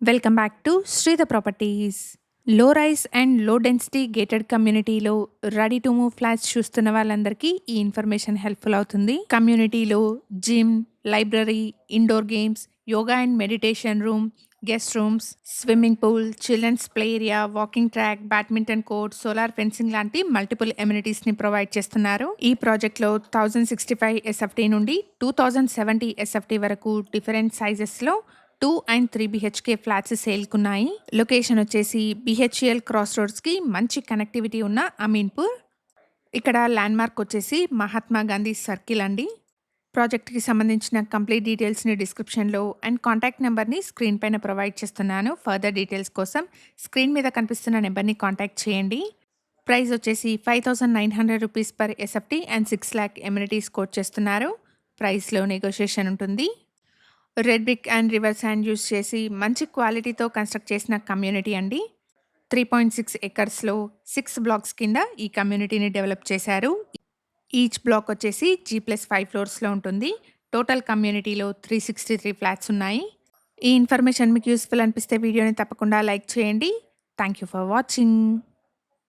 Welcome back to Sridha properties. Low rise and low density gated కమ్యూనిటీలో ready to move flats చూస్తున్న వాళ్ళందరికీ ఈ information helpful అవుతుంది. కమ్యూనిటీలో gym, library, indoor games, yoga and meditation room, guest rooms, swimming pool, children's play area, walking track, badminton court, solar fencing లాంటి multiple amenities ని provide చేస్తున్నారు. ఈ ప్రాజెక్ట్ లో 1065 ఎస్ఎఫ్టీ నుండి 2070 ఎస్ఎఫ్టీ వరకు డిఫరెంట్ సైజెస్ లో 2 అండ్ 3 బిహెచ్కే ఫ్లాట్స్ సేల్కున్నాయి. లొకేషన్ వచ్చేసి BHEL cross రోడ్స్కి మంచి కనెక్టివిటీ ఉన్న అమీన్పూర్. ఇక్కడ ల్యాండ్ మార్క్ వచ్చేసి మహాత్మా గాంధీ సర్కిల్ అండి. ప్రాజెక్ట్కి సంబంధించిన కంప్లీట్ డీటెయిల్స్ని డిస్క్రిప్షన్లో అండ్ కాంటాక్ట్ నెంబర్ని స్క్రీన్ పైన ప్రొవైడ్ చేస్తున్నాను. ఫర్దర్ డీటెయిల్స్ కోసం స్క్రీన్ మీద కనిపిస్తున్న నెంబర్ని కాంటాక్ట్ చేయండి. ప్రైస్ వచ్చేసి 5,900 rupees per SFT and 6 lakh amenities quote చేస్తున్నారు. ప్రైస్లో నెగోషియేషన్ ఉంటుంది. Red brick and river sand use చేసి మంచి క్వాలిటీతో కన్స్ట్రక్ట్ చేసిన కమ్యూనిటీ అండి. 3.6 ఎకర్స్లో 6 బ్లాక్స్ కింద ఈ కమ్యూనిటీని డెవలప్ చేశారు. ఈచ్ బ్లాక్ వచ్చేసి G+5 ఫ్లోర్స్లో ఉంటుంది. టోటల్ కమ్యూనిటీలో 363 ఫ్లాట్స్ ఉన్నాయి. ఈ ఇన్ఫర్మేషన్ మీకు యూస్ఫుల్ అనిపిస్తే వీడియోని తప్పకుండా లైక్ చేయండి. Thank you for watching.